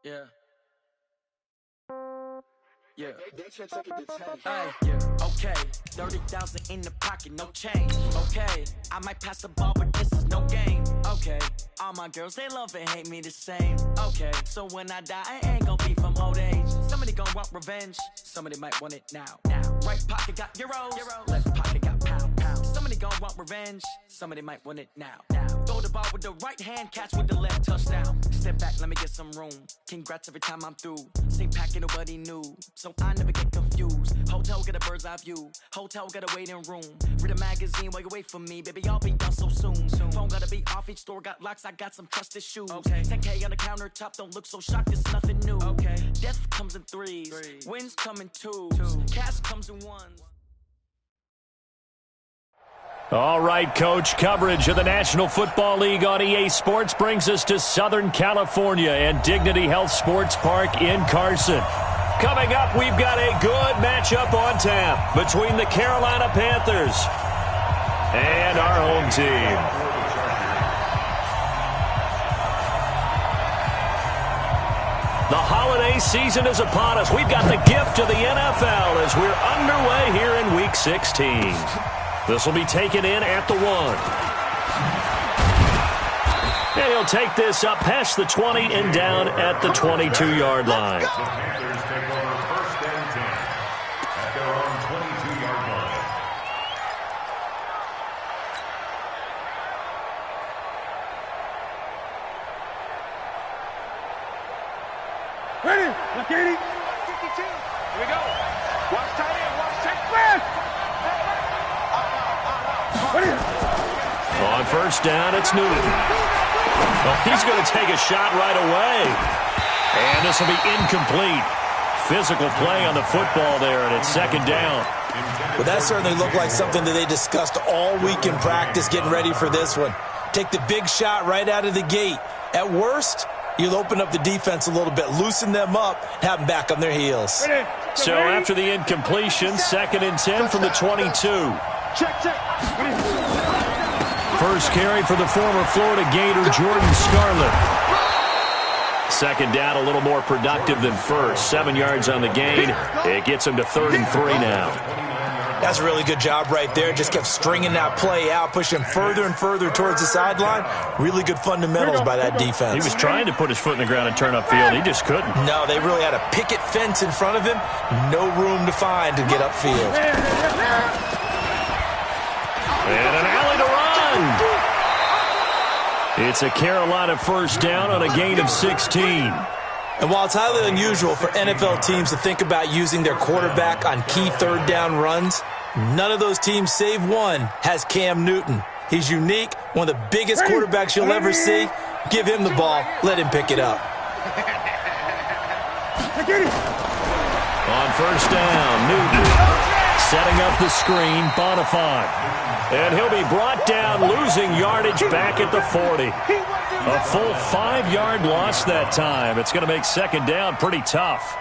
Yeah. Yeah. Okay. 30,000 in the pocket, no change. Okay. I might pass the ball, but this is no game. Okay. All my girls, they love and hate me the same. Okay. So when I die, I ain't gonna be from old age. Somebody gonna want revenge. Somebody might want it now. Right pocket got euros. Left pocket got pound. Somebody gonna want revenge. Somebody might want it now. Throw the ball with the right hand, catch with the left, touchdown. Step back, let me get some room. Congrats every time I'm through. Same packet, nobody knew. So I never get confused. Hotel get a bird's eye view. Hotel get a waiting room. Read a magazine while you wait for me. Baby, I'll be done so soon. Phone gotta be off, each store got locks. I got some trusted shoes. 10K on the countertop, don't look so shocked, it's nothing new. Death comes in threes. Wins come in twos. Cash comes in ones. All right, Coach, coverage of the National Football League on EA Sports brings us to Southern California and Dignity Health Sports Park in Carson. Coming up, we've got a good matchup on tap between the Carolina Panthers and our home team. The holiday season is upon us. We've got the gift of the NFL as we're underway here in Week 16. This will be taken in at the 1. And he'll take this up past the 20 and down at the 22-yard line. First and 10 at their own 22-yard line. Ready? Look, 80. 52. Here we go. Watch tight end. Watch check. On first down, it's Newton. Well, he's going to take a shot right away. And this will be incomplete. Physical play on the football there, and it's second down. Well, that certainly looked like something that they discussed all week in practice getting ready for this one. Take the big shot right out of the gate. At worst, you'll open up the defense a little bit, loosen them up, and have them back on their heels. So after the incompletion, second and 10 from the 22. Check. First carry for the former Florida Gator, Jordan Scarlett. Second down, a little more productive than first. 7 yards on the gain. It gets him to 3rd and 3 now. That's a really good job right there. Just kept stringing that play out, pushing further and further towards the sideline. Really good fundamentals by that defense. He was trying to put his foot in the ground and turn upfield. He just couldn't. No, they really had a picket fence in front of him. No room to find to get upfield. And an alley to run. It's a Carolina first down on a gain of 16. And while it's highly unusual for NFL teams to think about using their quarterback on key third down runs, none of those teams save one has Cam Newton. He's unique, one of the biggest quarterbacks you'll ever see. Give him the ball, let him pick it up. On first down, Newton setting up the screen, Bonifant. And he'll be brought down, losing yardage back at the 40. A full 5-yard loss that time. It's going to make second down pretty tough.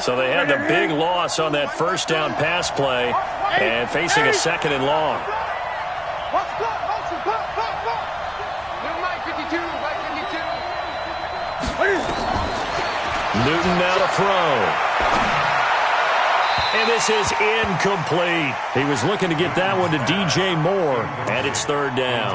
So they had the big loss on that first down pass play and facing a second and long. Newton now to throw. And this is incomplete. He was looking to get that one to DJ Moore, and it's third down.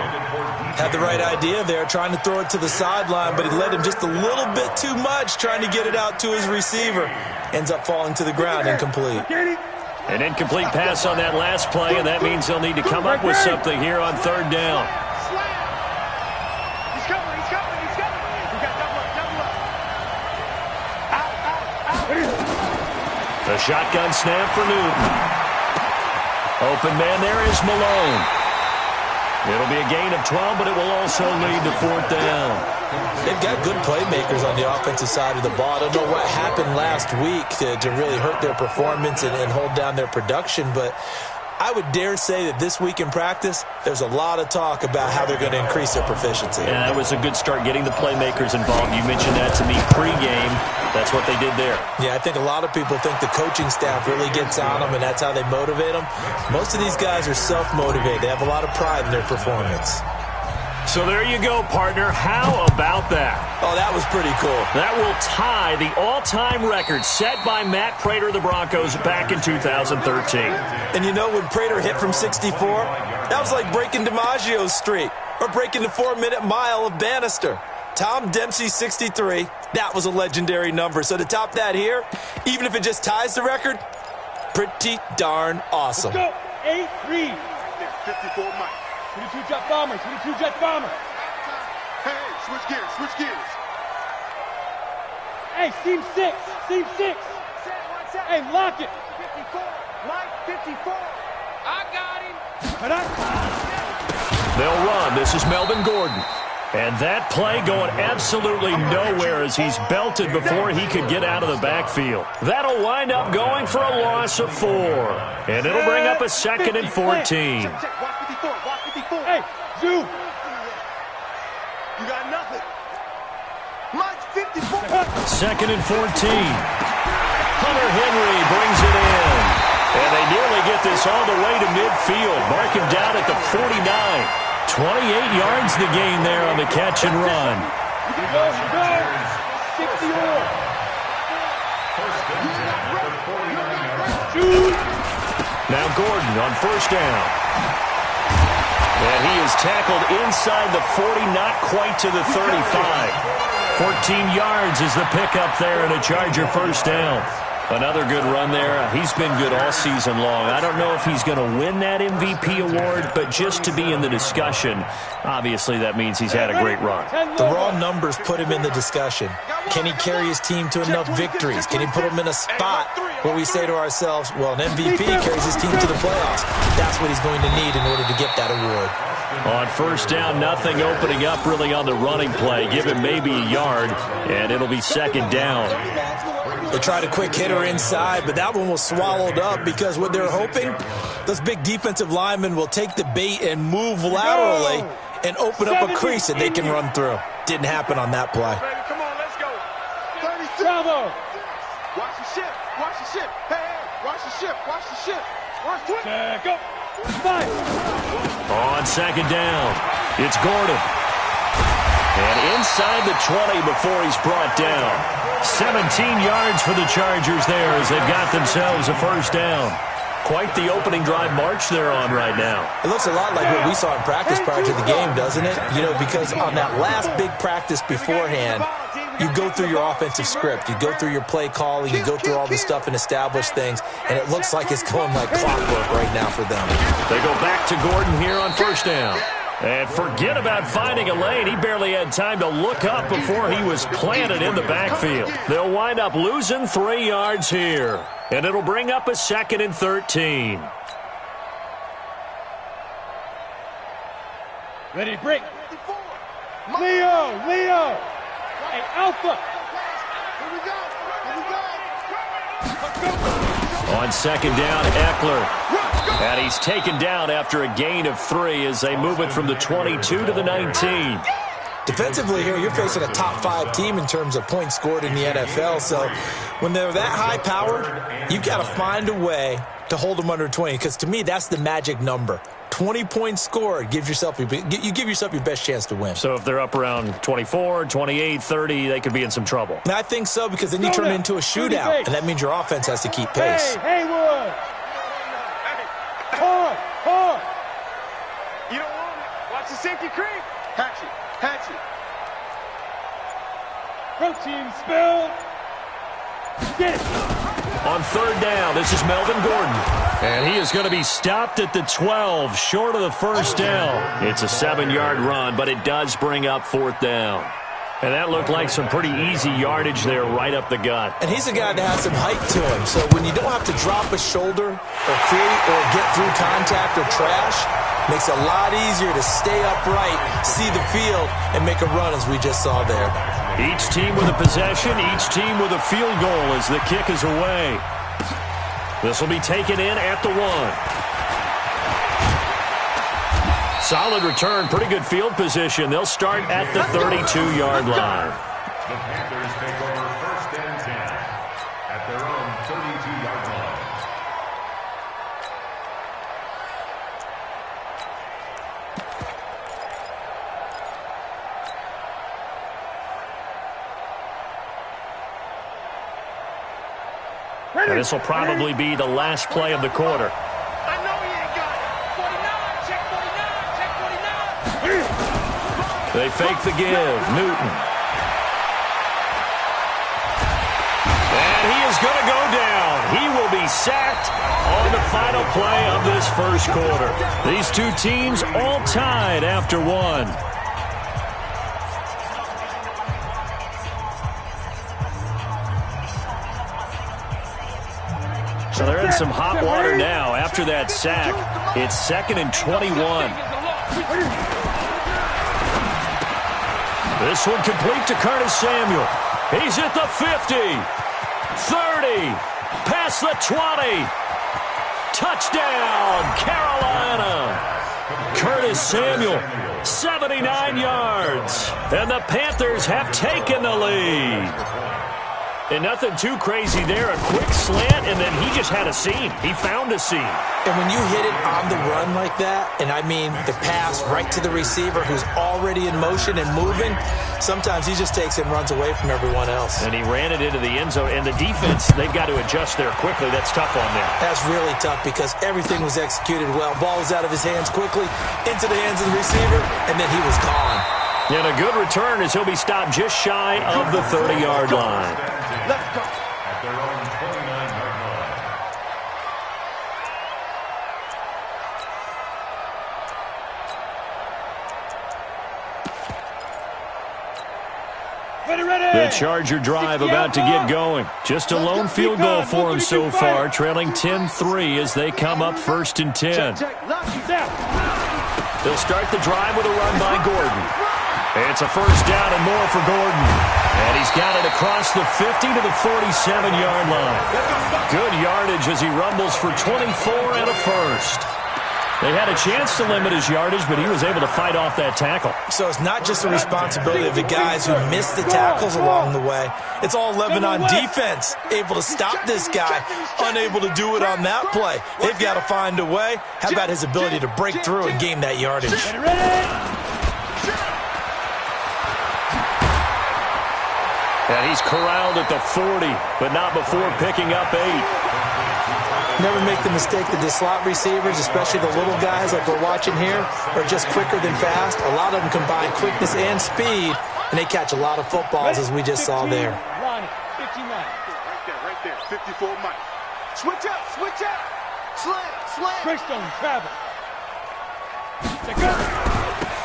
Had the right idea there, trying to throw it to the sideline, but he led him just a little bit too much, trying to get it out to his receiver. Ends up falling to the ground, incomplete. An incomplete pass on that last play, and that means they'll need to come up with something here on third down. A shotgun snap for Newton. Open man there is Malone. It'll be a gain of 12, but it will also lead to fourth down. They've got good playmakers on the offensive side of the ball. I don't know what happened last week to really hurt their performance and hold down their production, but I would dare say that this week in practice, there's a lot of talk about how they're going to increase their proficiency. Yeah, that was a good start getting the playmakers involved. You mentioned that to me pregame. That's what they did there. Yeah, I think a lot of people think the coaching staff really gets on them, and that's how they motivate them. Most of these guys are self-motivated. They have a lot of pride in their performance. So there you go, partner. How about that? Oh, that was pretty cool. That will tie the all-time record set by Matt Prater of the Broncos back in 2013. And you know, when Prater hit from 64, that was like breaking DiMaggio's streak or breaking the 4-minute mile of Bannister. Tom Dempsey, 63. That was a legendary number. So to top that here, even if it just ties the record, pretty darn awesome. Let's go. 8-3. 54 Mike. 22 jet bombers. 22 jet bombers. Hey, switch gears. Switch gears. Hey, seam 6. Seam 6. Hey, lock it. 54. Mike, 54. I got him. They'll run. This is Melvin Gordon. And that play going absolutely nowhere as he's belted before he could get out of the backfield. That'll wind up going for a loss of 4. And it'll bring up a 2nd and 14. Hey, Zoo. You got nothing. Mike's 54. 2nd and 14. Hunter Henry brings it in. And they nearly get this all the way to midfield. Mark him down at the 49. 28 yards the gain there on the catch and run. Go. 60 Now Gordon on first down. And he is tackled inside the 40, not quite to the 35. 14 yards is the pickup there and a Charger first down. Another good run there. He's been good all season long. I don't know if he's going to win that MVP award, but just to be in the discussion, obviously that means he's had a great run. The raw numbers put him in the discussion. Can he carry his team to enough victories? Can he put him in a spot where we say to ourselves, well, an MVP carries his team to the playoffs. That's what he's going to need in order to get that award. On first down, nothing opening up really on the running play. Give him maybe a yard, and it'll be 2nd down. They tried a quick hitter inside, but that one was swallowed up because what they're hoping, those big defensive linemen will take the bait and move laterally and open up a crease that they can run through. Didn't happen on that play. Come on, let's go. 36. Bravo. Watch the ship. Watch the ship. Hey, watch the ship. Watch the ship. Watch the ship. Go. 5. On 2nd down, it's Gordon. And inside the 20 before he's brought down. 17 yards for the Chargers there as they've got themselves a first down. Quite the opening drive march they're on right now. It looks a lot like what we saw in practice prior to the game, doesn't it? You know, because on that last big practice beforehand, you go through your offensive script. You go through your play calling. You go through all the stuff and establish things. And it looks like it's going like clockwork right now for them. They go back to Gordon here on first down. And forget about finding a lane. He barely had time to look up before he was planted in the backfield. They'll wind up losing 3 yards here. And it'll bring up a 2nd and 13. Ready, break. Leo. Hey, Alpha. Here we go. On 2nd down, Eckler. And he's taken down after a gain of 3 as they move it from the 22 to the 19. Defensively here, you're facing a top 5 team in terms of points scored in the NFL. So when they're that high powered, you've got to find a way to hold them under 20. Because to me, that's the magic number. 20 points scored, you give yourself your best chance to win. So if they're up around 24, 28, 30, they could be in some trouble. And I think so, because then you turn it into a shootout, and that means your offense has to keep pace. Hey, Haywood. Hard. You don't want it. Watch the safety creep. Hatchet. Protein spill. Get it. On 3rd down, this is Melvin Gordon. And he is going to be stopped at the 12, short of the first down. It's a 7-yard run, but it does bring up 4th down. And that looked like some pretty easy yardage there right up the gut. And he's a guy that has some height to him. So when you don't have to drop a shoulder or get through contact or trash, makes it a lot easier to stay upright, see the field, and make a run as we just saw there. Each team with a possession, each team with a field goal as the kick is away. This will be taken in at the 1. Solid return, pretty good field position. They'll start at the 32-yard line. The Panthers take over 1st and 10 at their own 32-yard line. And this will probably be the last play of the quarter. I know you ain't got it. 49, check 49, check 49. They fake the give. Newton. And he is going to go down. He will be sacked on the final play of this first quarter. These two teams all tied after one. So they're in some hot water now after that sack. It's 2nd and 21. This one complete to Curtis Samuel. He's at the 50, 30, past the 20. Touchdown, Carolina. Curtis Samuel, 79 yards. And the Panthers have taken the lead. And nothing too crazy there. A quick slant, and then he just had a seam. He found a seam. And when you hit it on the run like that, and I mean the pass right to the receiver who's already in motion and moving, sometimes he just takes it and runs away from everyone else. And he ran it into the end zone. And the defense, they've got to adjust there quickly. That's tough on them. That's really tough because everything was executed well. Ball was out of his hands quickly, into the hands of the receiver, and then he was gone. And a good return as he'll be stopped just shy of the 30-yard line. Let's go. At their own 29-yard line. The Charger drive about to get going. Just a lone field goal for them so far, trailing 10-3 as they come up 1st and 10. They'll start the drive with a run by Gordon. It's a first down and more for Gordon. And he's got it across the 50 to the 47-yard line. Good yardage as he rumbles for 24 and a first. They had a chance to limit his yardage, but he was able to fight off that tackle. So it's not just the responsibility of the guys who missed the tackles along the way. It's all 11 on defense, able to stop this guy, unable to do it on that play. They've got to find a way. How about his ability to break through and gain that yardage? And he's corralled at the 40, but not before picking up 8. Never make the mistake that the slot receivers, especially the little guys like we're watching here, are just quicker than fast. A lot of them combine quickness and speed, and they catch a lot of footballs, as we just saw there. 59. Right there. 54 Mike. Switch up. Slam. Greystone, travel.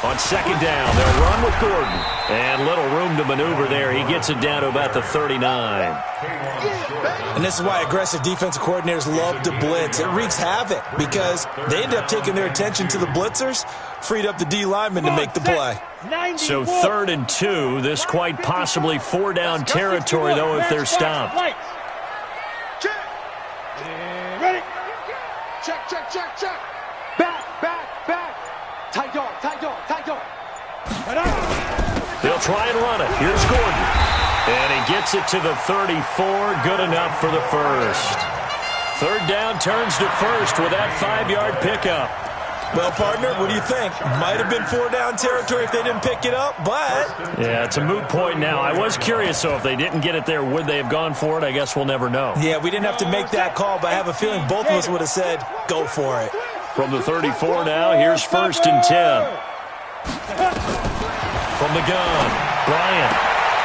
On 2nd down, they'll run with Gordon. And little room to maneuver there. He gets it down to about the 39. And this is why aggressive defensive coordinators love to blitz. It wreaks havoc because they end up taking their attention to the blitzers, freed up the D lineman to make the play. So 3rd and 2. This quite possibly 4-down territory, though, if they're stopped. Ready? Check. Back. Tight dog. They'll try and run it. Here's Gordon. And he gets it to the 34. Good enough for the first. 3rd down turns to first with that 5-yard pickup. Well, partner, what do you think? Might have been 4-down territory if they didn't pick it up, but... Yeah, it's a moot point now. I was curious, so if they didn't get it there, would they have gone for it? I guess we'll never know. Yeah, we didn't have to make that call, but I have a feeling both of us would have said, go for it. From the 34 now, here's 1st and 10. From the gun, Bryant.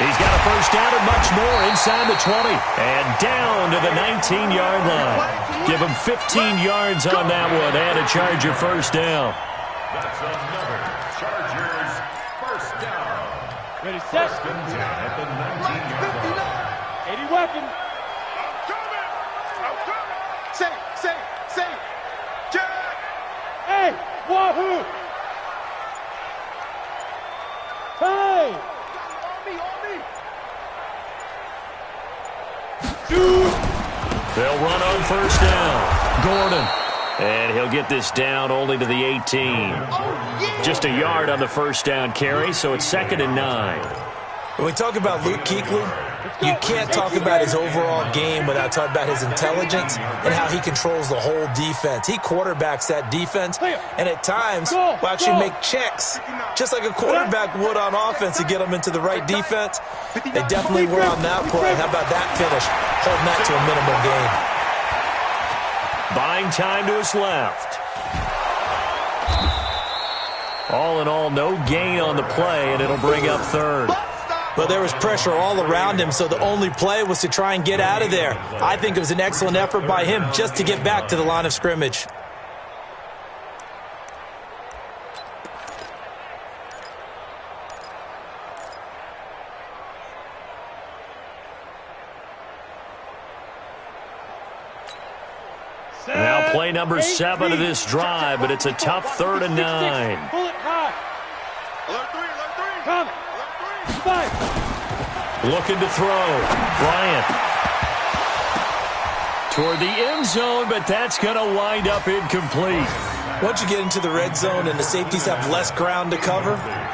He's got a first down and much more inside the 20. And down to the 19-yard line. Give him 15 yards on that one and a Charger first down. That's another Chargers first down. Ready, set. 1st and 10 at the 19-yard line. 80 weapon. I'm coming. Say. Jack. Hey, wahoo. Hey. On me. They'll run on first down. Gordon And he'll get this down only to the 18. Just a yard on the first down carry, so it's 2nd and 9. When we talk about Luke Kuechly, you can't talk about his overall game without talking about his intelligence and how he controls the whole defense. He quarterbacks that defense, and at times will actually make checks, just like a quarterback would on offense to get them into the right defense. They definitely were on that play. How about that finish? Holding that to a minimal gain. Buying time to his left. All in all, no gain on the play, and it'll bring up 3rd. Well, there was pressure all around him, so the only play was to try and get out of there. I think it was an excellent effort by him just to get back to the line of scrimmage. Now play number 7 of this drive, but it's a tough 3rd and 9. Pull it high. Come. 5. Looking to throw. Bryant. Toward the end zone, but that's going to wind up incomplete. Once you get into the red zone and the safeties have less ground to cover,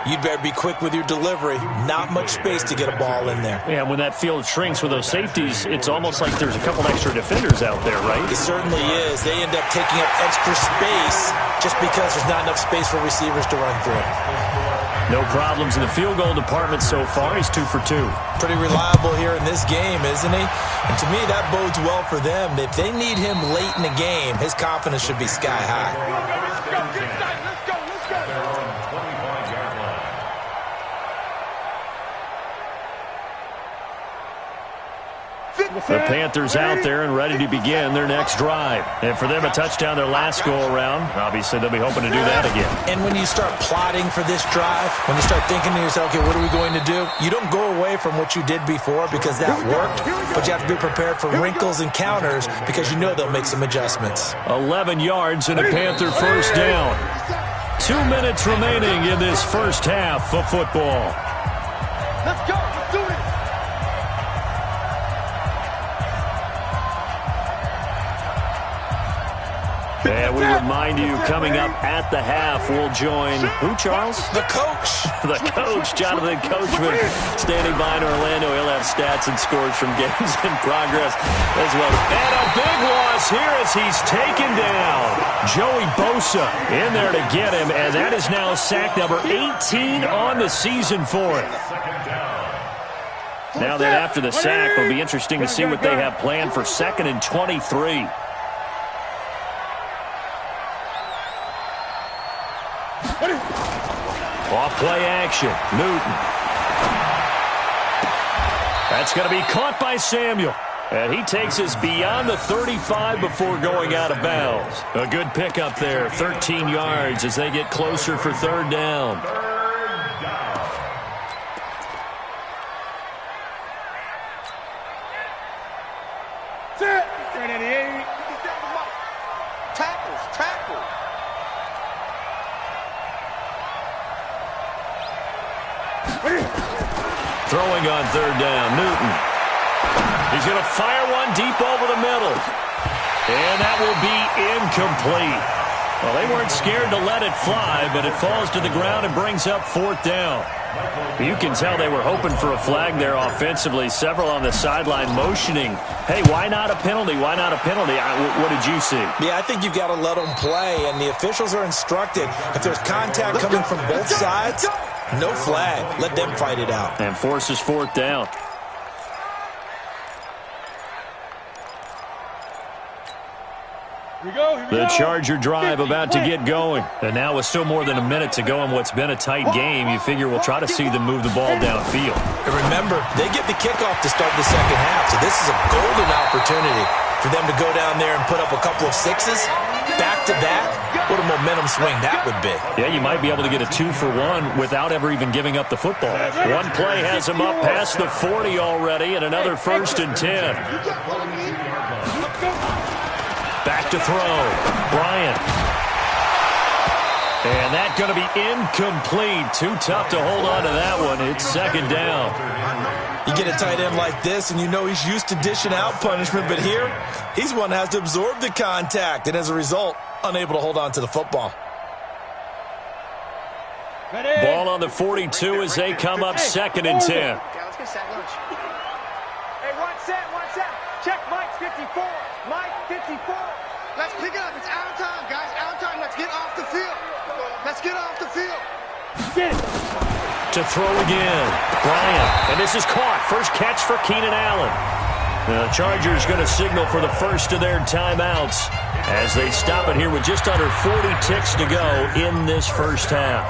you'd better be quick with your delivery. Not much space to get a ball in there. Yeah, when that field shrinks with those safeties, it's almost like there's a couple extra defenders out there, right? It certainly is. They end up taking up extra space just because there's not enough space for receivers to run through. No problems in the field goal department so far. He's 2 for 2. Pretty reliable here in this game, isn't he? And to me, that bodes well for them. If they need him late in the game, his confidence should be sky high. Let's go. They're on the 25-yard line. The Panthers out there and ready to begin their next drive. And for them, a touchdown their last go-around. Obviously, they'll be hoping to do that again. And when you start plotting for this drive, when you start thinking to yourself, okay, what are we going to do? You don't go away from what you did before because that worked, but you have to be prepared for wrinkles and counters because you know they'll make some adjustments. 11 yards and a Panther first down. 2 minutes remaining in this first half of football. Let's go. Let's do it. And we remind you, coming up at the half, we'll join who, Charles? The coach. The coach, Jonathan Coachman, standing by in Orlando. He'll have stats and scores from games in progress as well. And a big loss here as he's taken down. Joey Bosa in there to get him, and that is now sack number 18 on the season for him. Now then, after the sack, it'll be interesting to see what they have planned for 2nd and 23. Off play action. Newton. That's going to be caught by Samuel. And he takes us beyond the 35 before going out of bounds. A good pickup there. 13 yards as they get closer for 3rd down. Sit. 388. Tackle. Throwing on 3rd down, Newton. He's going to fire one deep over the middle. And that will be incomplete. Well, they weren't scared to let it fly, but it falls to the ground and brings up 4th down. You can tell they were hoping for a flag there offensively. Several on the sideline motioning, hey, why not a penalty? Why not a penalty? What did you see? Yeah, I think you've got to let them play, and the officials are instructed. If there's contact coming from both sides, no flag. Let them fight it out. And forces 4th down. The Charger drive about to get going. And now with still more than a minute to go in what's been a tight game, you figure we'll try to see them move the ball downfield. And remember, they get the kickoff to start the second half, so this is a golden opportunity for them to go down there and put up a couple of sixes back-to-back. What a momentum swing that would be. Yeah, you might be able to get a 2-for-1 without ever even giving up the football. One play has them up past the 40 already, and another 1st and 10. Back to throw. Bryant. And that's going to be incomplete. Too tough to hold on to that one. It's 2nd down. You get a tight end like this, and you know he's used to dishing out punishment, but here, he's one that has to absorb the contact, and as a result, unable to hold on to the football. Ready? Ball on the 42 as they come up 2nd and 10. Okay, let's get sack lunch. Hey, one set. Check Mike 54. Mike 54. Let's pick it up. It's out of time, guys. Out of time. Let's get off the field. Let's get off the field. Get it. To throw again, Bryant. And this is caught. First catch for Keenan Allen. The Chargers going to signal for the first of their timeouts as they stop it here with just under 40 ticks to go in this first half.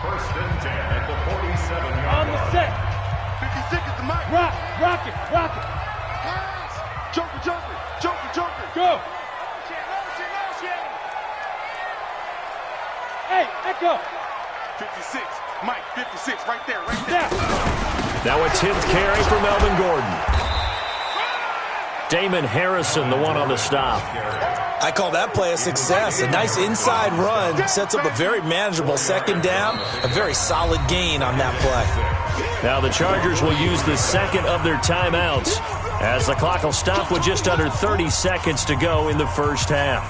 1st and 10 at the 47-yard On the line. set. 56 is the mic. Rock it. Pass. Joker. Go. Motion. Hey, echo. 56. Mike, 56. Right there. Down. Now a 10th carry for Melvin Gordon. Damon Harrison, the one on the stop. I call that play a success. A nice inside run sets up a very manageable 2nd down. A very solid gain on that play. Now the Chargers will use the 2nd of their timeouts as the clock will stop with just under 30 seconds to go in the first half.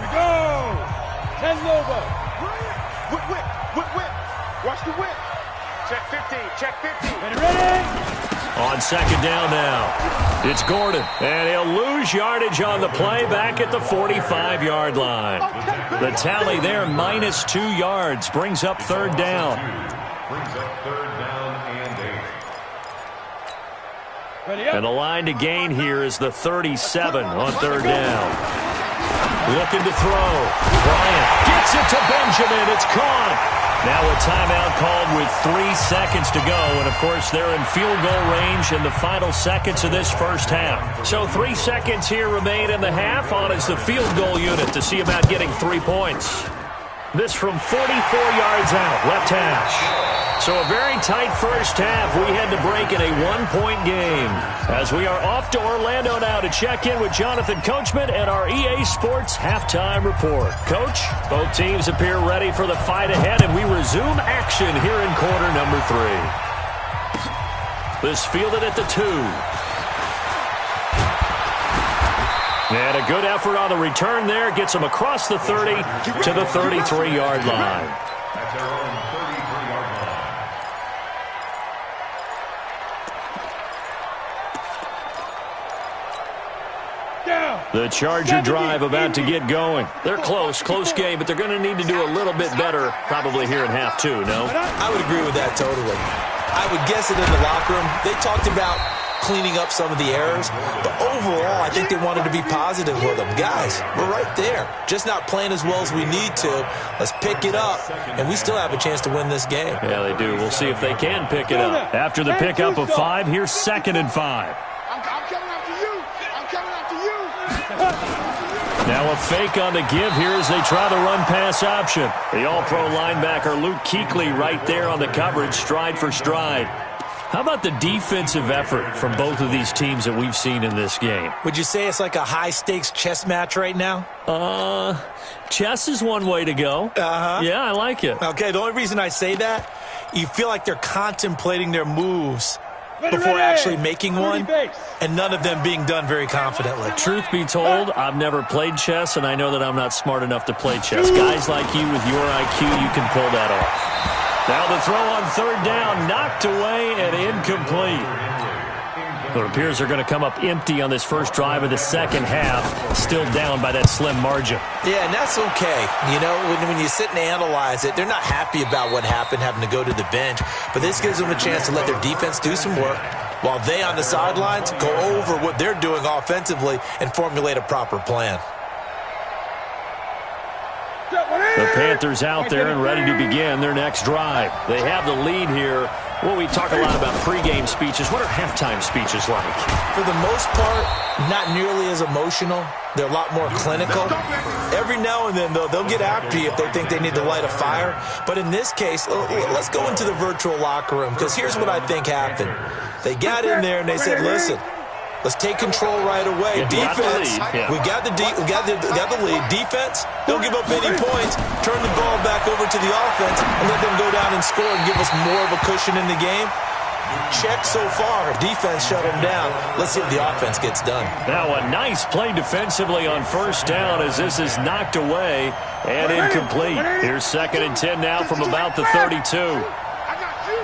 We go. 10 Lobo. Whip. Watch the whip. Check 15. Ready? On 2nd down now, it's Gordon, and he'll lose yardage on the play back at the 45-yard line. The tally there, -2 yards, brings up 3rd down. Brings up 3rd down and 8. Ready up. And the line to gain here is the 37 on 3rd down. Looking to throw. Bryant gets it to Benjamin. It's caught. Now a timeout called with 3 seconds to go. And, of course, they're in field goal range in the final seconds of this first half. So 3 seconds here remain in the half. On is the field goal unit to see about getting 3 points. This from 44 yards out, left hash. So a very tight first half. We had to break in a 1-point game. As we are off to Orlando now to check in with Jonathan Coachman and our EA Sports halftime report. Coach, both teams appear ready for the fight ahead, and we resume action here in quarter number 3. This fielded at the 2. And a good effort on the return there. Gets him across the 30 to the 33-yard line. At their own 33-yard line. Down. The Charger drive about to get going. They're close game, but they're going to need to do a little bit better probably here in half 2, no? I would agree with that totally. I would guess it in the locker room. They talked about cleaning up some of the errors, but overall, I think they wanted to be positive with them. Guys, we're right there. Just not playing as well as we need to. Let's pick it up, and we still have a chance to win this game. Yeah, they do. We'll see if they can pick it up. After the pickup of 5, here's 2nd and 5. I'm coming after you. I'm coming after you. Now a fake on the give here as they try the run-pass option. The all-pro linebacker Luke Kuechly right there on the coverage, stride for stride. How about the defensive effort from both of these teams that we've seen in this game? Would you say it's like a high-stakes chess match right now? Chess is one way to go. Uh-huh. Yeah, I like it. Okay, the only reason I say that, you feel like they're contemplating their moves before actually making one, and none of them being done very confidently. Truth be told, I've never played chess, and I know that I'm not smart enough to play chess. Guys like you with your IQ, you can pull that off. Now the throw on 3rd down, knocked away and incomplete. It appears they're going to come up empty on this first drive of the second half, still down by that slim margin. Yeah, and that's okay. You know, when you sit and analyze it, they're not happy about what happened, having to go to the bench, but this gives them a chance to let their defense do some work while they on the sidelines go over what they're doing offensively and formulate a proper plan. The Panthers out there and ready to begin their next drive. They have the lead here. Well, we talk a lot about pregame speeches. What are halftime speeches like? For the most part, not nearly as emotional. They're a lot more clinical. Every now and then, though, they'll get after you if they think they need to light a fire. But in this case, let's go into the virtual locker room, because here's what I think happened. They got in there and they said, listen, let's take control right away. Defense, we got the lead. Defense, don't give up any points. Turn the ball back over to the offense and let them go down and score and give us more of a cushion in the game. check so far. Defense shut him down. Let's see if the offense gets done. Now a nice play defensively on first down as this is knocked away and incomplete. Here's 2nd and 10 now from about the 32. I got you.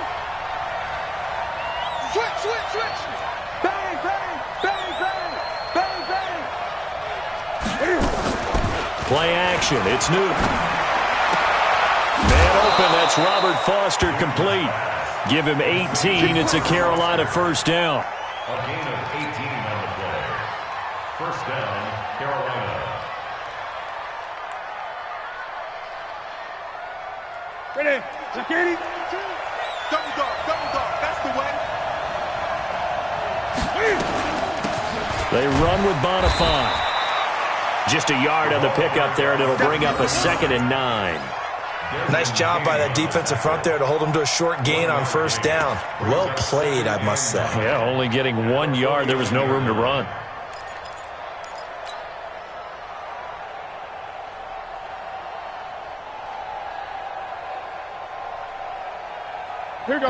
Switch. Bang, bang, bang, bang, bang, bang. Play action. It's Newton. Man open. That's Robert Foster complete. Give him 18. It's a Carolina first down. A gain of 18 on the play. First down, Carolina. Ready? Security. Double dog. That's the way. They run with Bonifant. Just a yard on the pickup there, and it'll bring up a 2nd and 9. Nice job by that defensive front there to hold him to a short gain on first down. Well played, I must say. Yeah, only getting 1 yard. There was no room to run.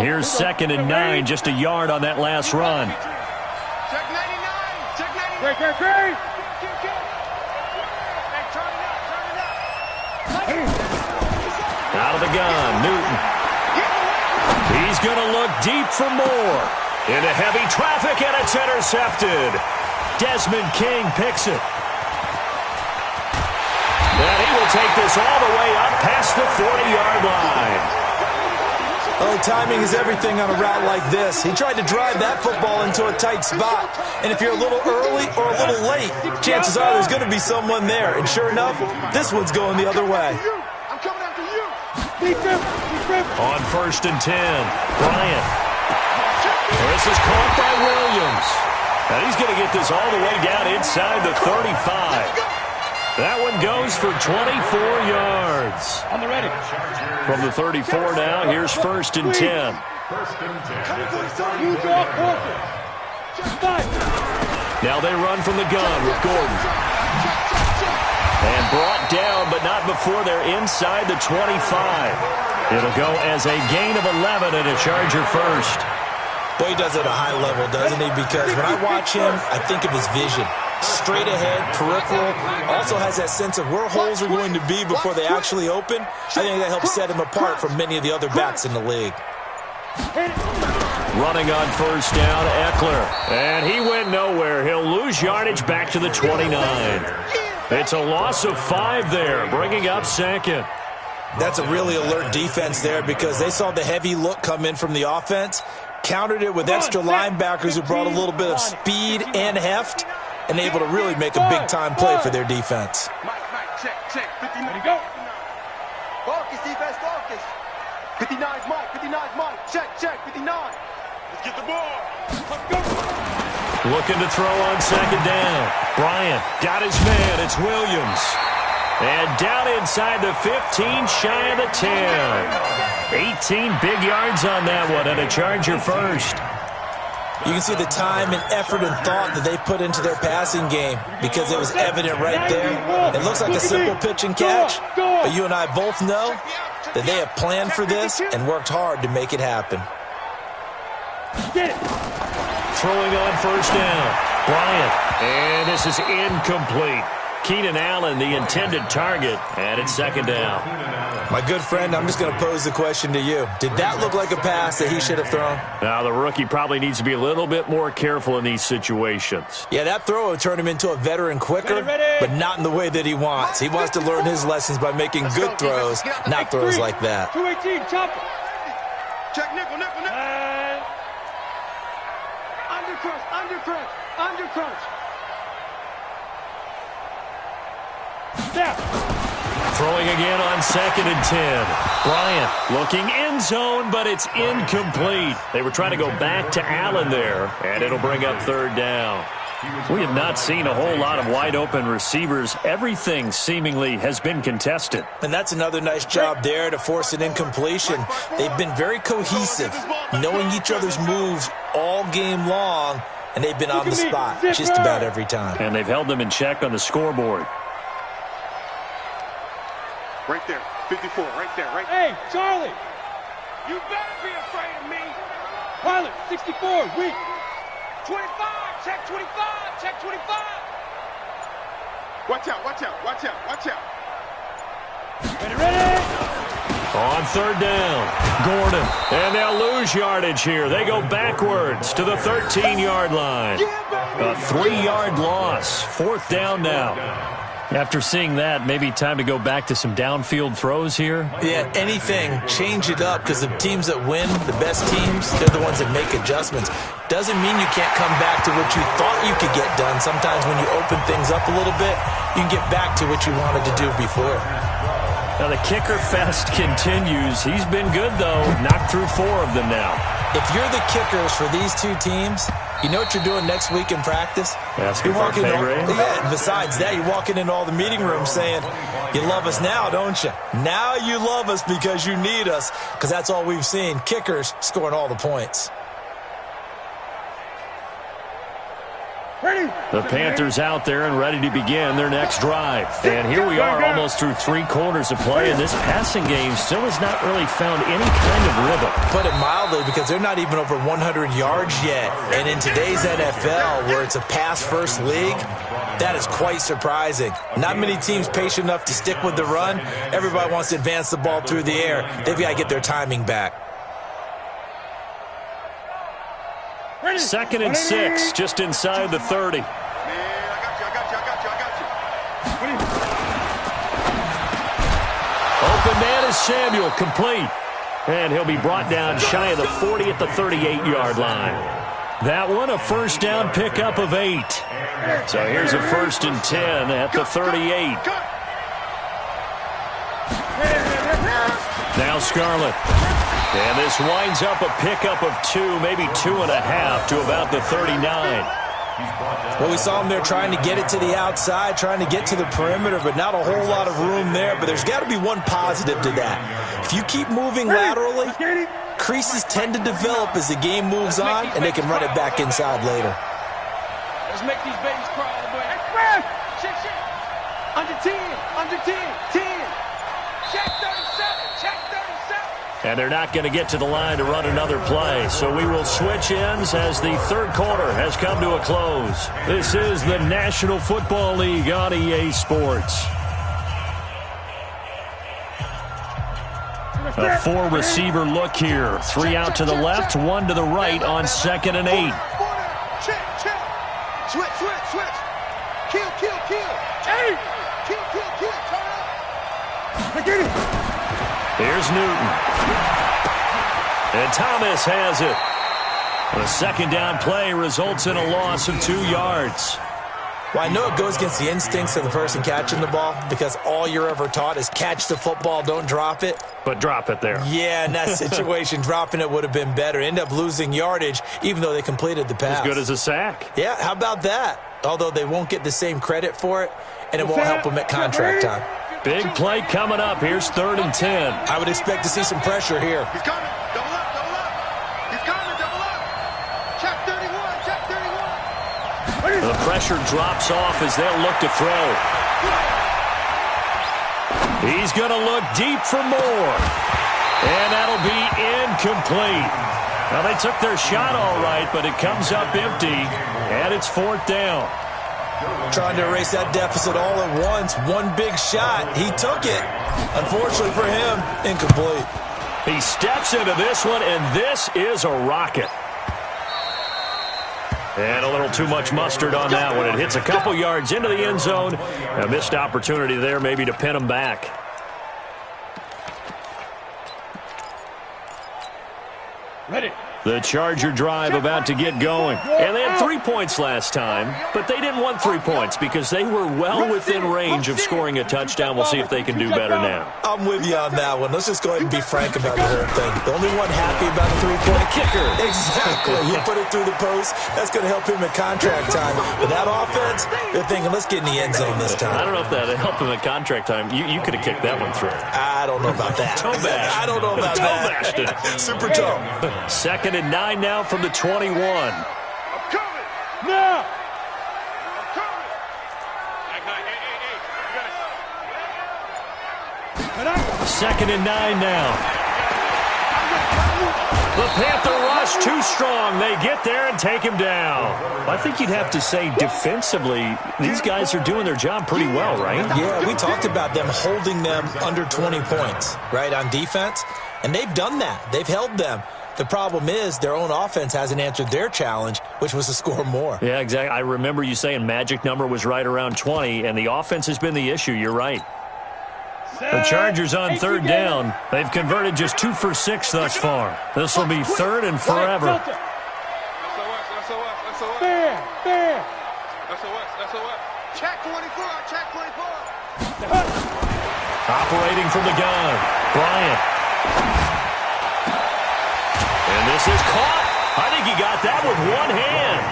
Here's 2nd and 9, just a yard on that last run. Check 99. Check 99. Great. Out of the gun, Newton. He's going to look deep for more. Into heavy traffic, and it's intercepted. Desmond King picks it. And he will take this all the way up past the 40-yard line. Oh, timing is everything on a route like this. He tried to drive that football into a tight spot. And if you're a little early or a little late, chances are there's going to be someone there. And sure enough, this one's going the other way. I'm coming after you. On 1st and 10, Bryant. This is caught by Williams. And he's going to get this all the way down inside the 35. That one goes for 24 yards. On the ready. From the 34 now, here's 1st and 10. First and 10. You draw corker. Now they run from the gun with Gordon. And brought down, but not before they're inside the 25. It'll go as a gain of 11 and a Charger first. Boy, he does it at a high level, doesn't he? Because when I watch him, I think of his vision. Straight ahead, peripheral, also has that sense of where holes are going to be before they actually open. I think that helps set him apart from many of the other backs in the league. Running on first down, Eckler. And he went nowhere. He'll lose yardage back to the 29. It's a loss of 5 there, bringing up 2nd. That's a really alert defense there because they saw the heavy look come in from the offense, countered it with extra linebackers who brought a little bit of speed and heft, and able to really make a big-time play for their defense. Mike, check. 59. Ready, go. Focus, defense, focus. 59's Mike. Check, 59. Let's get the ball. Let's go. Looking to throw on 2nd down. Bryant got his man. It's Williams. And down inside the 15, shy of the 10. 18 big yards on that one, and a Charger first. You can see the time and effort and thought that they put into their passing game because it was evident right there. It looks like a simple pitch and catch, but you and I both know that they have planned for this and worked hard to make it happen. Throwing on first down, Bryant. And this is incomplete. Keenan Allen, the intended target, and it's 2nd down. My good friend, I'm just going to pose the question to you. Did that look like a pass that he should have thrown? Now, the rookie probably needs to be a little bit more careful in these situations. Yeah, that throw would turn him into a veteran quicker, but not in the way that he wants. He wants to learn his lessons by making good throws, not throws like that. 218, chop it. Check nickel. Undercrunch. Step. Throwing again on 2nd and 10. Bryant looking end zone, but it's incomplete. They were trying to go back to Allen there, and it'll bring up 3rd down. We have not seen a whole lot of wide-open receivers. Everything seemingly has been contested. And that's another nice job there to force an incompletion. They've been very cohesive, knowing each other's moves all game long, and they've been on the spot just about every time. And they've held them in check on the scoreboard. Right there, 54, right there. Hey, Charlie. You better be afraid of me. Pilot. 64, weak. 25, check 25, check 25. Watch out, watch out, watch out, watch out. Ready? On third down, Gordon. And they'll lose yardage here. They go backwards to the 13-yard line. A 3-yard loss. Fourth down now. After seeing that, maybe time to go back to some downfield throws here. Yeah, anything. Change it up, because the teams that win, the best teams, they're the ones that make adjustments. Doesn't mean you can't come back to what you thought you could get done. Sometimes when you open things up a little bit, you can get back to what you wanted to do before. Now the kicker fest continues. He's been good, though. Knocked through 4 of them now. If you're the kickers for these two teams, you know what you're doing next week in practice? Asking for a pay raise? Yeah, besides that, you're walking into all the meeting rooms saying, you love us now, don't you? Now you love us because you need us, because that's all we've seen. Kickers scoring all the points. The Panthers out there and ready to begin their next drive. And here we are almost through 3 quarters of play, and this passing game still has not really found any kind of rhythm. Put it mildly, because they're not even over 100 yards yet. And in today's NFL, where it's a pass-first league, that is quite surprising. Not many teams patient enough to stick with the run. Everybody wants to advance the ball through the air. They've got to get their timing back. 2nd and 6, just inside the 30. Man, I got you. Open man is Samuel, complete. And he'll be brought down shy of the 40 at the 38-yard line. That one, a first down pickup of 8. So here's a 1st and 10 at the 38. Now Scarlett. And this winds up a pickup of 2, maybe 2.5 to about the 39. Well, we saw him there trying to get it to the outside, trying to get to the perimeter, but not a whole lot of room there. But there's got to be one positive to that. If you keep moving laterally, creases tend to develop as the game moves on, and they can run it back inside later. Let's make these babies crawl, boy. Check. Under 10, under 10, 10. Check 37, check 37. And they're not going to get to the line to run another play. So we will switch ends as the 3rd quarter has come to a close. This is the National Football League on EA Sports. A 4-receiver look here. 3 out to the left, 1 to the right on 2nd and 8. Check. Switch. Kill. Hey! Kill. Turn up. Here's Newton. And Thomas has it. The 2nd down play results in a loss of 2 yards. Well, I know it goes against the instincts of the person catching the ball, because all you're ever taught is catch the football, don't drop it. But drop it there. Yeah, in that situation, dropping it would have been better. End up losing yardage, even though they completed the pass. As good as a sack. Yeah, how about that? Although they won't get the same credit for it, and it won't help them at contract time. Big play coming up. Here's 3rd and 10. I would expect to see some pressure here. He's coming. Double up. He's coming. Double up. Check 31. The pressure drops off as they'll look to throw. He's going to look deep for more. And that'll be incomplete. Well, they took their shot all right, but it comes up empty, and it's 4th down. Trying to erase that deficit all at once. One big shot. He took it. Unfortunately for him, incomplete. He steps into this one, and this is a rocket. And a little too much mustard on that one. It hits a couple yards into the end zone. A missed opportunity there maybe to pin him back. Ready. The Charger drive about to get going. And they had 3 points last time, but they didn't want 3 points because they were well within range of scoring a touchdown. We'll see if they can do better now. I'm with you on that one. Let's just go ahead and be frank about the whole thing. The only one happy about the 3-point kicker. Exactly. He put it through the post. That's going to help him at contract time. But that offense, they're thinking, let's get in the end zone this time. I don't know if that helped him at contract time. You could have kicked that one through. I don't know about that. Toe bash. I don't know about toe that. Bashed it. Super toe. 2nd and 9 now from the 21. I'm coming. Now. I'm coming. Hey. 2nd and 9 now. The Panther rush just too strong. They get there and take him down. I think you'd have to say defensively, these guys are doing their job pretty well, right? Yeah, we talked about them holding them under 20 points, right, on defense. And they've done that. They've held them. The problem is their own offense hasn't answered their challenge, which was to score more. Yeah, exactly. I remember you saying magic number was right around 20, and the offense has been the issue. You're right. The Chargers on third down. They've converted just 2 for 6 thus far. This will be third and forever. Fair. Check 24, check 24. Operating from the gun, Bryant. And this is caught. I think he got that with one hand.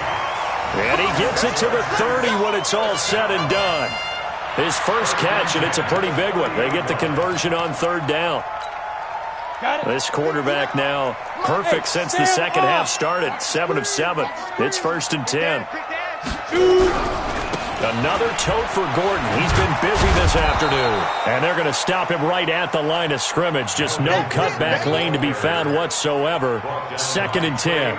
And he gets it to the 30 when it's all said and done. His first catch, and it's a pretty big one. They get the conversion on third down. This quarterback now perfect since the second half started. 7 of 7. It's 1st and 10. Another tote for Gordon. He's been busy this afternoon. And they're going to stop him right at the line of scrimmage. Just no cutback lane to be found whatsoever. 2nd and 10.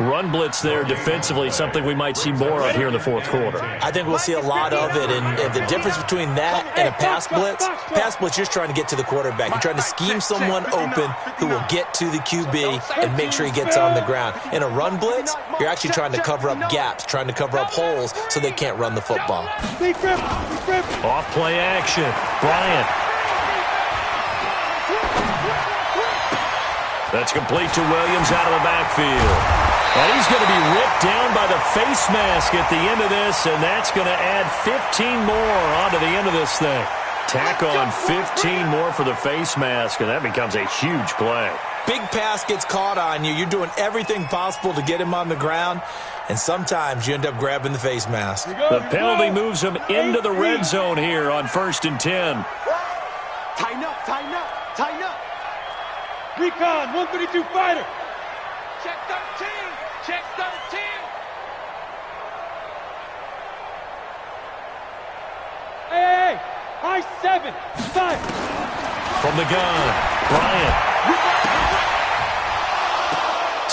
Run blitz there defensively, something we might see more of here in the fourth quarter. I think we'll see a lot of it, and the difference between that and a pass blitz, you're just trying to get to the quarterback. You're trying to scheme someone open who will get to the QB and make sure he gets on the ground. In a run blitz, you're actually trying to cover up gaps, trying to cover up holes so they can't run the football. Off play action, Bryant. That's complete to Williams out of the backfield. And he's going to be ripped down by the face mask at the end of this, and that's going to add 15 more onto the end of this thing. Tack on 15 more for the face mask, and that becomes a huge play. Big pass gets caught on you. You're doing everything possible to get him on the ground, and sometimes you end up grabbing the face mask. The penalty moves him into the red zone here on 1st and 10. Tighten up, tighten up, tighten up. Recon, 132 fighter. Check 13, check 13. Hey, high 7, 5. From the gun, Bryant.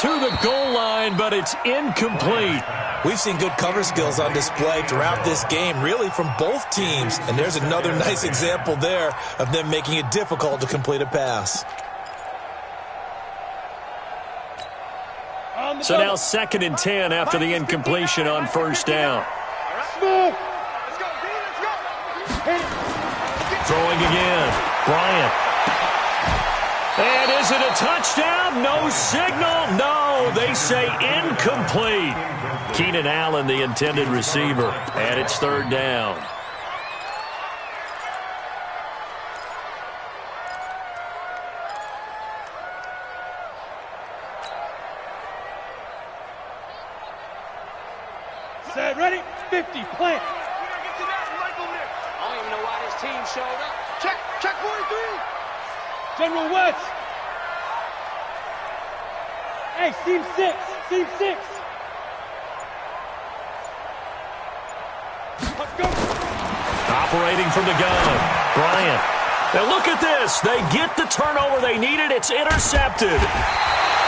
To the goal line, but it's incomplete. We've seen good cover skills on display throughout this game, really from both teams. And there's another nice example there of them making it difficult to complete a pass. So now 2nd and 10 after the incompletion on 1st down. Throwing again, Bryant. And is it a touchdown? No signal. No, they say incomplete. Keenan Allen, the intended receiver, and it's 3rd down. Set, ready, 50, plant. I don't even know why this team showed up. Check 43. General West. Hey, seam 6, seam 6. Let's go. Operating from the gun, Bryant. And look at this. They get the turnover they needed. It's intercepted.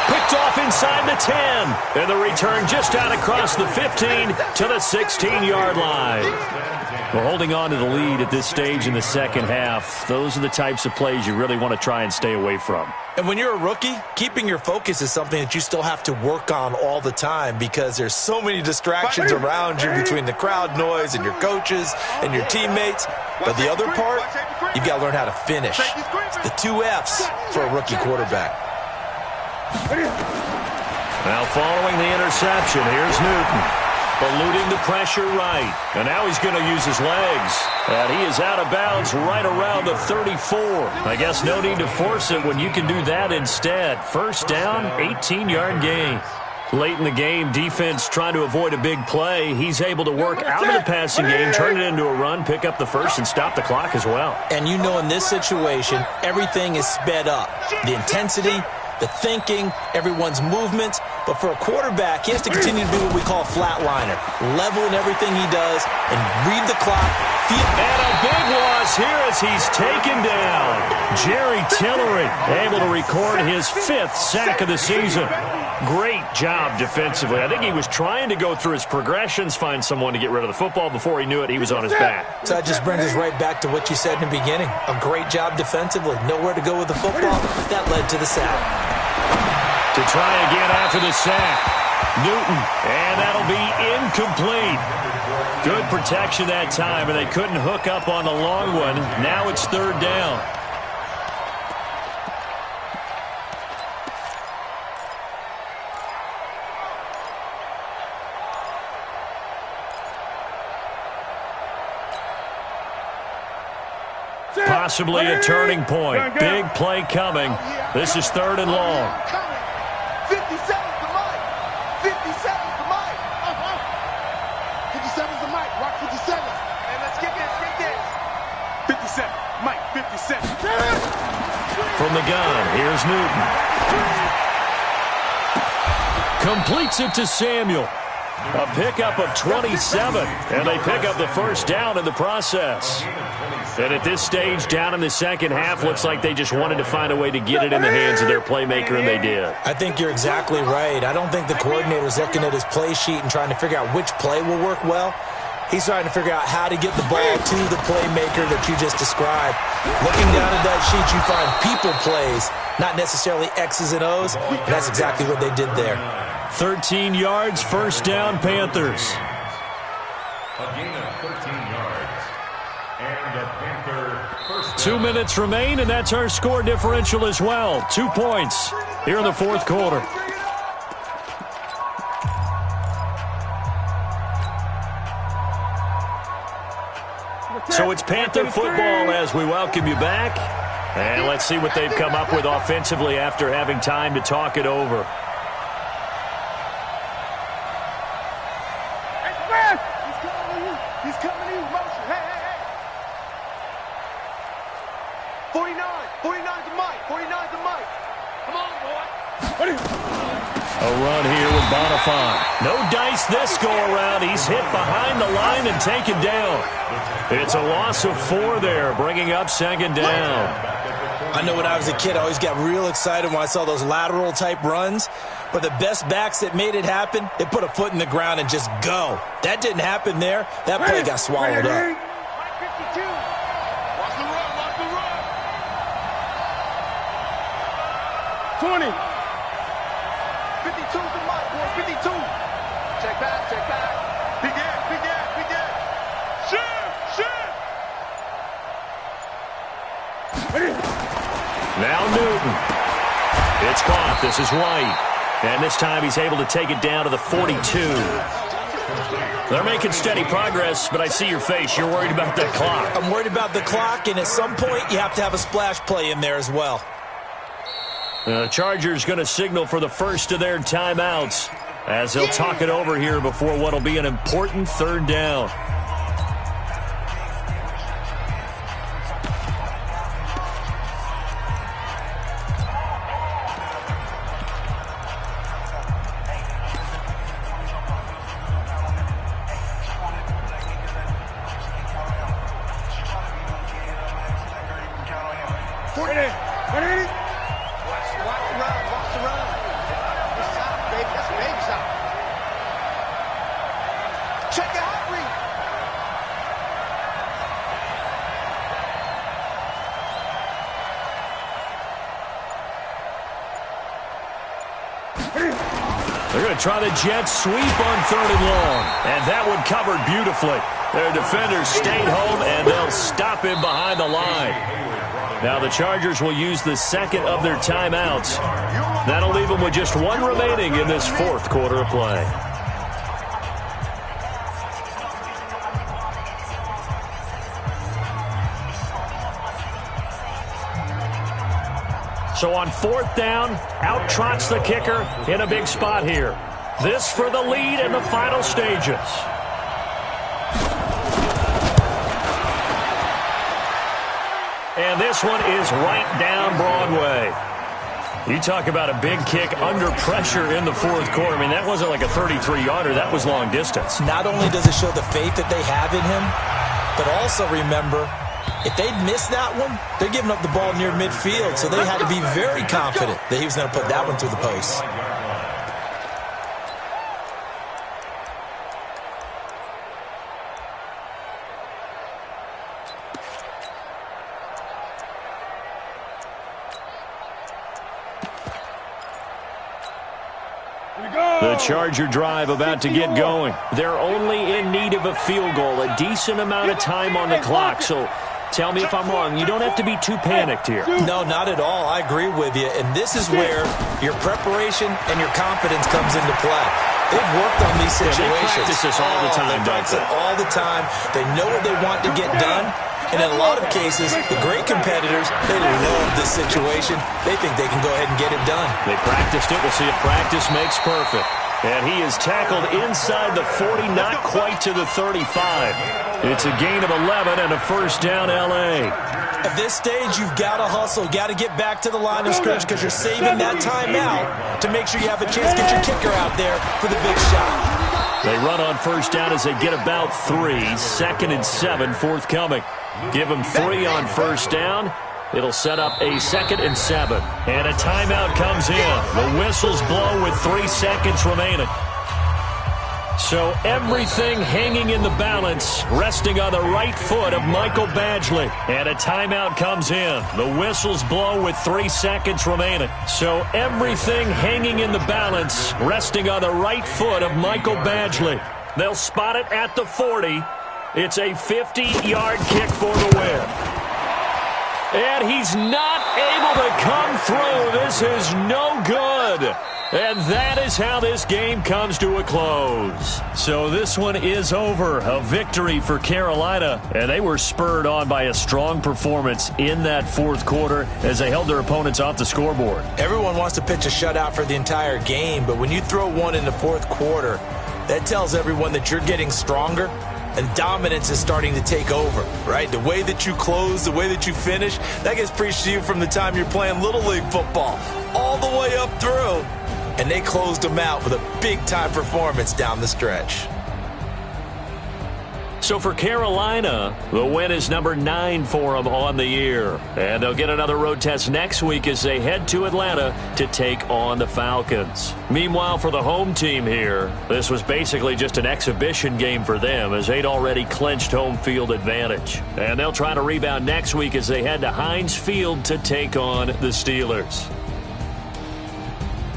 Picked off inside the 10. And the return just out across the 15 to the 16-yard line. We're holding on to the lead at this stage in the second half. Those are the types of plays you really want to try and stay away from. And when you're a rookie, keeping your focus is something that you still have to work on all the time because there's so many distractions around you between the crowd noise and your coaches and your teammates. But the other part, you've got to learn how to finish. It's the 2 F's for a rookie quarterback. Now following the interception, here's Newton. Eluding the pressure right. And now he's going to use his legs. And he is out of bounds right around the 34. I guess no need to force it when you can do that instead. 1st down, 18-yard gain. Late in the game, defense trying to avoid a big play. He's able to work out of the passing game, turn it into a run, pick up the first, and stop the clock as well. And you know in this situation, everything is sped up. The intensity, the thinking, everyone's movements, But for a quarterback, he has to continue to be what we call a flatliner, level in everything he does, and read the clock. And a big loss here as he's taken down. Jerry Tillery able to record his 5th sack of the season. Great job defensively. I think he was trying to go through his progressions, find someone to get rid of the football. Before he knew it, he was on his back. So that just brings us right back to what you said in the beginning. A great job defensively. Nowhere to go with the football. That led to the sack. To try again after the sack. Newton, and that'll be incomplete. Good protection that time, and they couldn't hook up on the long one. Now it's 3rd down. Possibly a turning point. Big play coming. This is 3rd and long. 57's the mic. 57's the mic. 57's the mic. Rock 57. And let's get this. 57. Mike, 57. From the gun, here's Newton. Completes it to Samuel. A pickup of 27, and they pick up the 1st down in the process. And at this stage, down in the second half, looks like they just wanted to find a way to get it in the hands of their playmaker, and they did. I think you're exactly right. I don't think the coordinator's looking at his play sheet and trying to figure out which play will work well. He's trying to figure out how to get the ball to the playmaker that you just described. Looking down at that sheet, you find people plays, not necessarily X's and O's, and that's exactly what they did there. 13 yards, 1st down, Panthers. A gain of 13 yards. And a Panther first down. 2 minutes remain, and that's our score differential as well. 2 points here in the 4th quarter. So it's Panther football as we welcome you back. And let's see what they've come up with offensively after having time to talk it over. He's coming in motion. Hey, hey, hey. 49. 49's the mic. 49's the mic. Come on, boy. A run here with Bonifant. No dice this go-around. He's hit behind the line and taken down. It's a loss of 4 there, bringing up 2nd down. I know when I was a kid, I always got real excited when I saw those lateral-type runs. But the best backs that made it happen, they put a foot in the ground and just go. That didn't happen there. That play got swallowed up. 52. Watch the run, watch the run. 20. 52's the mic, boy. 52. Check back, check back. Big gas, big gas, big gas. Shoot, shoot. Now Newton. It's caught. This is White. And this time he's able to take it down to the 42. They're making steady progress, but I see your face. You're worried about that clock. I'm worried about the clock, and at some point you have to have a splash play in there as well. The Chargers going to signal for the first of their timeouts as they'll talk it over here before what will be an important 3rd down. They're going to try the jet sweep on 3rd and long. And that one covered beautifully. Their defenders stayed home, and they'll stop him behind the line. Now the Chargers will use the 2nd of their timeouts. That'll leave them with just 1 remaining in this 4th quarter of play. So on 4th down, out trots the kicker in a big spot here. This for the lead in the final stages. And this one is right down Broadway. You talk about a big kick under pressure in the fourth quarter. I mean, that wasn't like a 33-yarder. That was long distance. Not only does it show the faith that they have in him, but also remember, if they'd missed that one, they're giving up the ball near midfield, so they had to be very confident that he was going to put that one through the post. The Charger drive about to get going. They're only in need of a field goal, a decent amount of time on the clock. So tell me if I'm wrong. You don't have to be too panicked here. No, not at all. I agree with you. And this is where your preparation and your confidence comes into play. They've worked on these situations. They practice this all the time. They practice it all the time. They know what they want to get done. And in a lot of cases, the great competitors, they love this situation. They think they can go ahead and get it done. They practiced it. We'll see if practice makes perfect. And he is tackled inside the 40, not quite to the 35. It's a gain of 11 and a first down, L.A. At this stage, you've got to hustle. Got to get back to the line of scrimmage because you're saving that timeout to make sure you have a chance to get your kicker out there for the big shot. They run on first down as they get about 3. 2nd and 7 forthcoming. Give them 3 on first down. It'll set up a 2nd and 7. And a timeout comes in. The whistles blow with 3 seconds remaining. So everything hanging in the balance, resting on the right foot of Michael Badgley. And a timeout comes in. The whistles blow with 3 seconds remaining. So everything hanging in the balance, resting on the right foot of Michael Badgley. They'll spot it at the 40. It's a 50-yard kick for the win. And he's not able to come through. This is no good. And that is how this game comes to a close. So this one is over. A victory for Carolina. And they were spurred on by a strong performance in that fourth quarter as they held their opponents off the scoreboard. Everyone wants to pitch a shutout for the entire game, but when you throw one in the fourth quarter, that tells everyone that you're getting stronger. And dominance is starting to take over, right? The way that you close, the way that you finish, that gets preached to you from the time you're playing Little League football all the way up through. And they closed them out with a big-time performance down the stretch. So for Carolina, the win is number 9 for them on the year. And they'll get another road test next week as they head to Atlanta to take on the Falcons. Meanwhile, for the home team here, this was basically just an exhibition game for them as they'd already clinched home field advantage. And they'll try to rebound next week as they head to Heinz Field to take on the Steelers.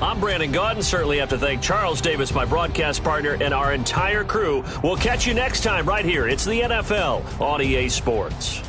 I'm Brandon Gaudin. Certainly have to thank Charles Davis, my broadcast partner, and our entire crew. We'll catch you next time right here. It's the NFL on EA Sports.